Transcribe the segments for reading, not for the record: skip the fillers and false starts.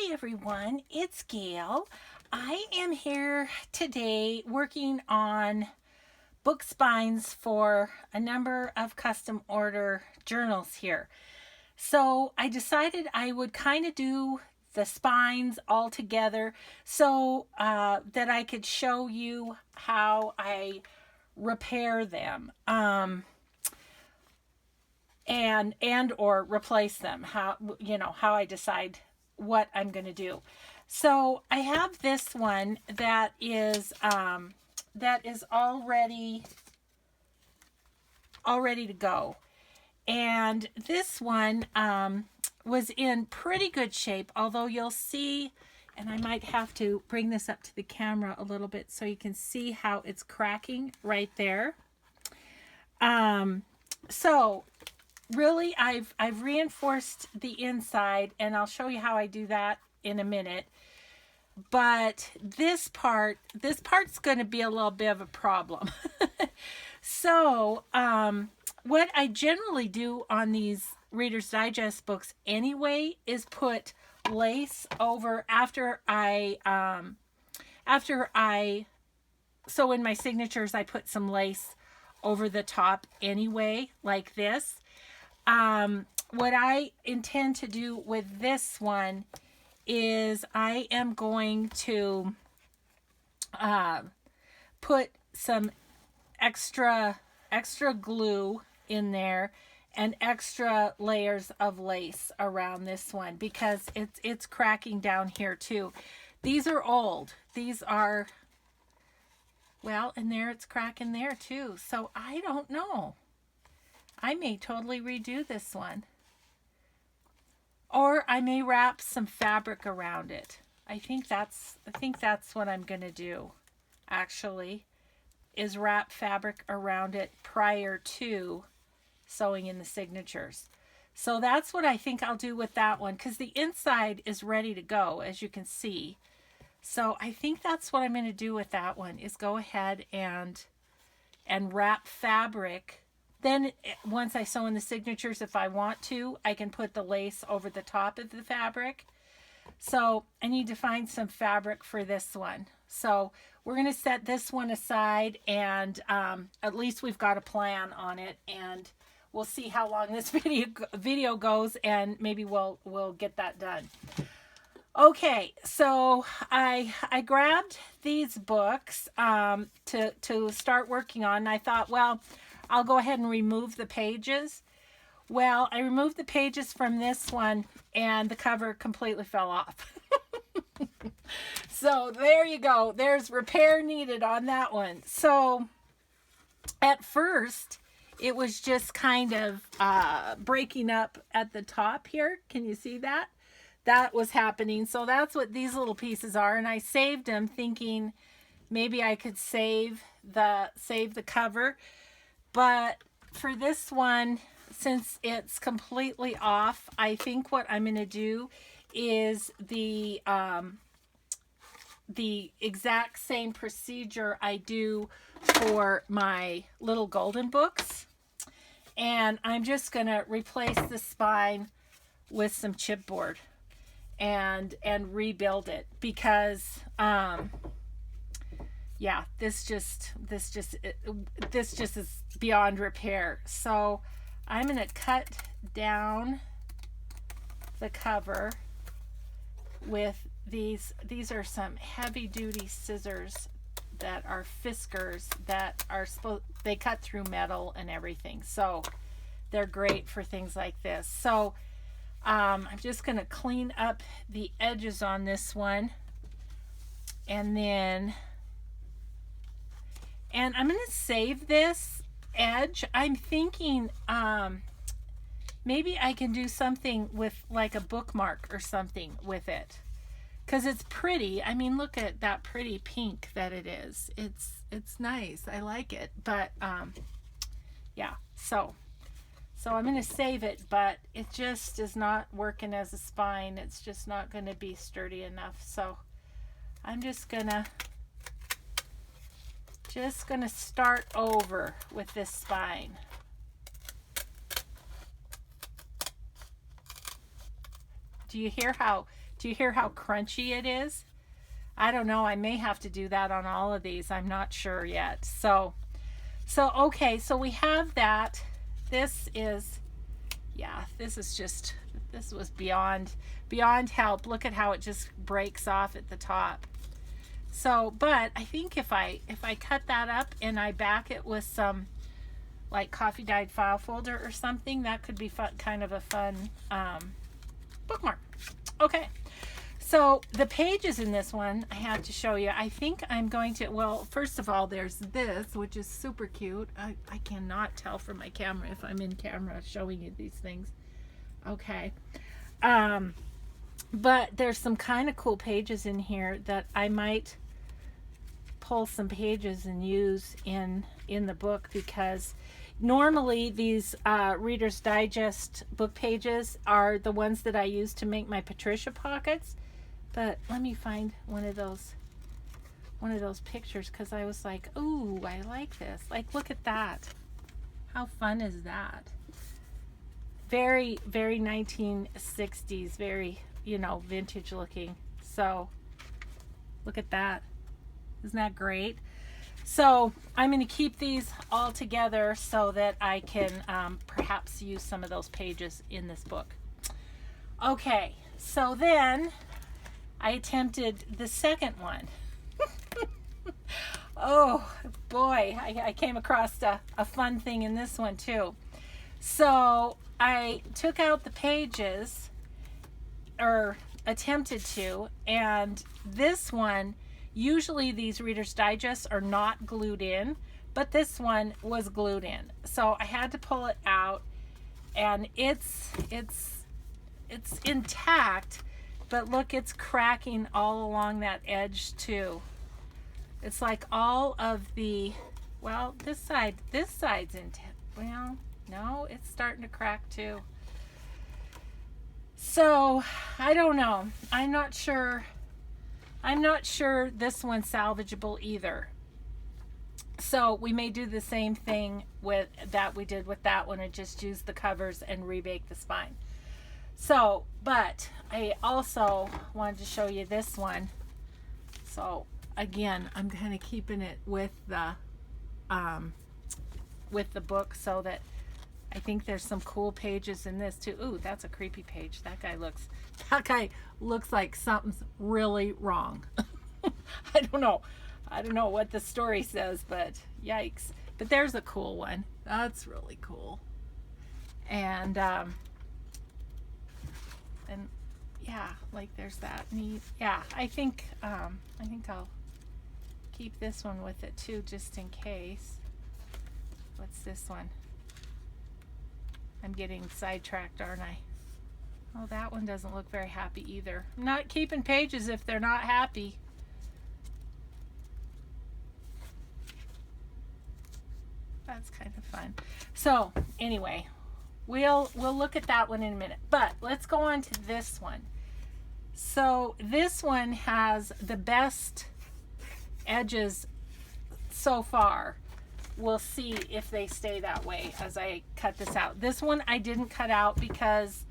Hi everyone, it's Gail. I am here today working on book spines for a number of custom order journals here. So I decided I would kind of do the spines all together so that I could show you how I repair them. And or replace them, how I decide what I'm going to do. So I have this one that is all ready to go, and this one was in pretty good shape, although you'll see, and I might have to bring this up to the camera a little bit so you can see how it's cracking right there. So really, I've reinforced the inside, and I'll show you how I do that in a minute. But this part's going to be a little bit of a problem. So what I generally do on these Reader's Digest books anyway is put lace over after I so in my signatures I put some lace over the top anyway, like this. What I intend to do with this one is I am going to put some extra glue in there and extra layers of lace around this one because it's cracking down here too. These are old. These are, well, and there it's cracking there too. So I don't know. I may totally redo this one. Or I may wrap some fabric around it. I think that's what I'm going to do, actually, is wrap fabric around it prior to sewing in the signatures. So that's what I think I'll do with that one, because the inside is ready to go, as you can see. So I think that's what I'm going to do with that one, is go ahead and wrap fabric. Then once I sew in the signatures, if I want to, I can put the lace over the top of the fabric. So I need to find some fabric for this one. So we're going to set this one aside, and at least we've got a plan on it, and we'll see how long this video goes, and maybe we'll get that done. Okay, so I grabbed these books to start working on. And I thought, well, I'll go ahead and remove the pages. Well, I removed the pages from this one and the cover completely fell off. So there you go. There's repair needed on that one. So at first, it was just kind of breaking up at the top here. Can you see that? That was happening. So that's what these little pieces are. And I saved them thinking maybe I could save the cover. But for this one, since it's completely off, I think what I'm going to do is the exact same procedure I do for my little golden books. And I'm just going to replace the spine with some chipboard and rebuild it, because yeah, this just is beyond repair. So I'm going to cut down the cover with these are some heavy duty scissors that are Fiskars that are they cut through metal and everything. So they're great for things like this. So I'm just going to clean up the edges on this one, and then I'm going to save this edge. I'm thinking maybe I can do something with like a bookmark or something with it, because it's pretty. I mean, look at that pretty pink that it is. It's nice. I like it. But yeah, so I'm going to save it, but it just is not working as a spine. It's just not going to be sturdy enough. So I'm just going to start over with this spine. Do you hear how Do you hear how crunchy it is? I don't know. I may have to do that on all of these. I'm not sure yet. So okay, so we have that. This is, yeah, this is just, this was beyond help. Look at how it just breaks off at the top. So, but I think if I cut that up and I back it with some like coffee dyed file folder or something, that could be fun, kind of a fun bookmark. Okay. So the pages in this one I have to show you. I think I'm going to, well, first of all, there's this, which is super cute. I cannot tell from my camera if I'm in camera showing you these things. Okay. But there's some kind of cool pages in here that I might pull some pages and use in the book, because normally these Reader's Digest book pages are the ones that I use to make my Patricia pockets. But let me find one of those pictures, because I was like, ooh, I like this. Like, look at that. How fun is that? Very, very 1960s, very, you know, vintage looking. So look at that. Isn't that great? So I'm going to keep these all together so that I can perhaps use some of those pages in this book. Okay, so then I attempted the second one. Oh boy, I came across a fun thing in this one too. So I took out the pages, or attempted to, and this one, usually these Reader's Digests are not glued in, but this one was glued in. So I had to pull it out, and it's intact, but look, it's cracking all along that edge too. It's like all of the, well, this side's intact. Well, no, it's starting to crack too. So I don't know. I'm not sure this one's salvageable either. So we may do the same thing with that we did with that one, and just use the covers and rebake the spine. So, but I also wanted to show you this one. So again, I'm kind of keeping it with the book, so that I think there's some cool pages in this too. Ooh, that's a creepy page. That guy looks like something's really wrong. I don't know what the story says, but yikes. But there's a cool one. That's really cool. And yeah, like there's that neat. Yeah, I think I'll keep this one with it too, just in case. What's this one? I'm getting sidetracked, aren't I? Oh, that one doesn't look very happy either. I'm not keeping pages if they're not happy. That's kind of fun. So anyway, we'll look at that one in a minute. But let's go on to this one. So this one has the best edges so far. We'll see if they stay that way as I cut this out. This one I didn't cut out because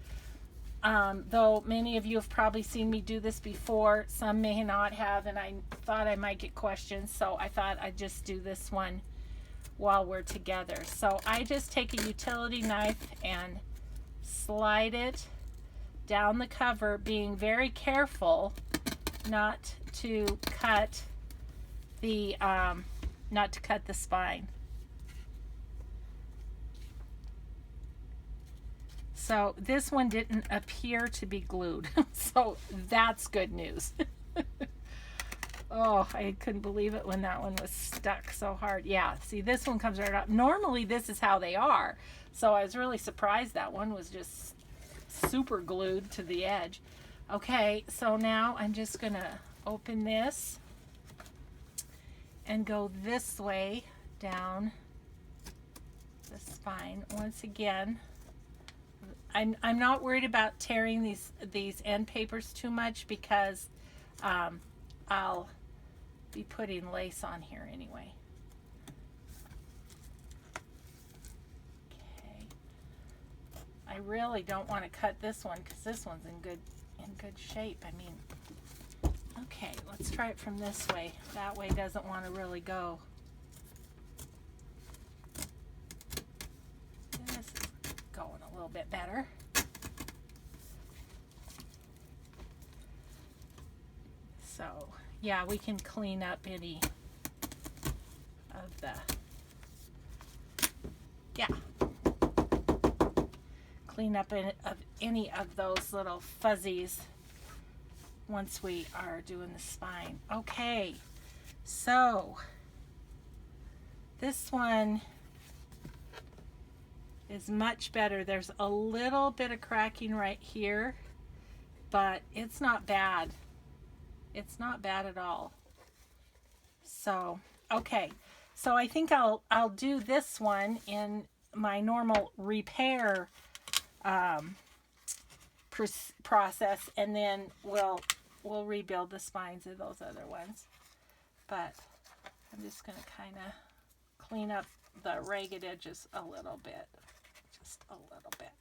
though many of you have probably seen me do this before, some may not have, and I thought I might get questions, so I thought I'd just do this one while we're together. So I just take a utility knife and slide it down the cover, being very careful not to cut the spine. So this one didn't appear to be glued, so that's good news. Oh, I couldn't believe it when that one was stuck so hard. Yeah, see, this one comes right up. Normally this is how they are, so I was really surprised that one was just super glued to the edge. Okay, so now I'm just gonna open this and go this way down the spine. Once again, I'm not worried about tearing these end papers too much, because I'll be putting lace on here anyway. Okay. I really don't want to cut this one, because this one's in in good shape. I mean, okay, let's try it from this way. That way doesn't want to really go. This is going a little bit better. So, yeah, we can clean up any of the, clean up any of those little fuzzies once we are doing the spine. Okay, so this one is much better. There's a little bit of cracking right here, but it's not bad. It's not bad at all. So, okay. So I think I'll do this one in my normal repair process, and then we'll rebuild the spines of those other ones. But I'm just going to kind of clean up the ragged edges a little bit. Just a little bit.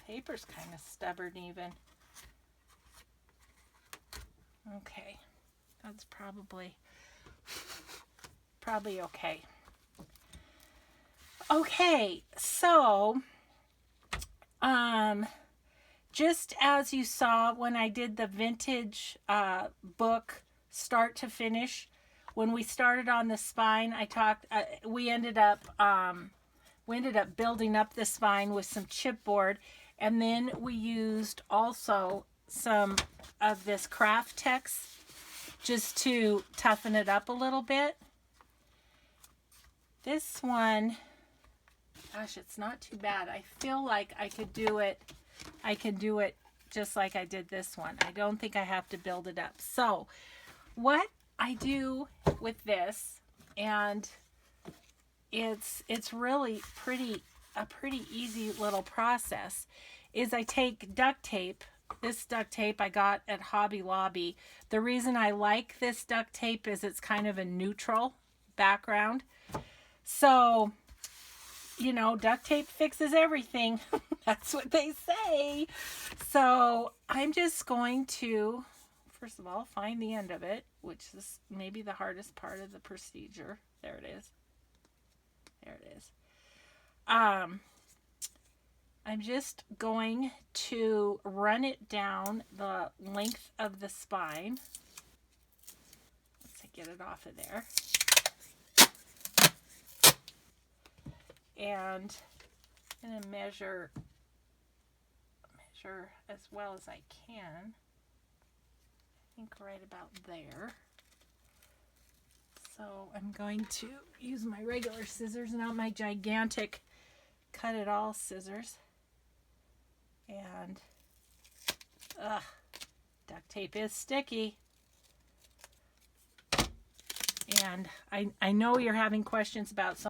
Paper's kind of stubborn even. Okay, that's probably okay. Okay, so just as you saw when I did the vintage book start to finish, when we started on the spine, I talked. We ended up building up the spine with some chipboard. And then we used also some of this Craft Tex just to toughen it up a little bit. This one, gosh, it's not too bad. I feel like I could do it just like I did this one. I don't think I have to build it up. So what I do with this, and it's really a pretty easy little process, is I take duct tape. This duct tape I got at Hobby Lobby. The reason I like this duct tape is it's kind of a neutral background. So, you know, duct tape fixes everything. That's what they say. So I'm just going to, first of all, find the end of it, which is maybe the hardest part of the procedure. There it is. There it is. I'm just going to run it down the length of the spine. Let's get it off of there. And I'm going to measure as well as I can. I think right about there. So I'm going to use my regular scissors, not my gigantic cut it all scissors. And duct tape is sticky. And I know you're having questions about some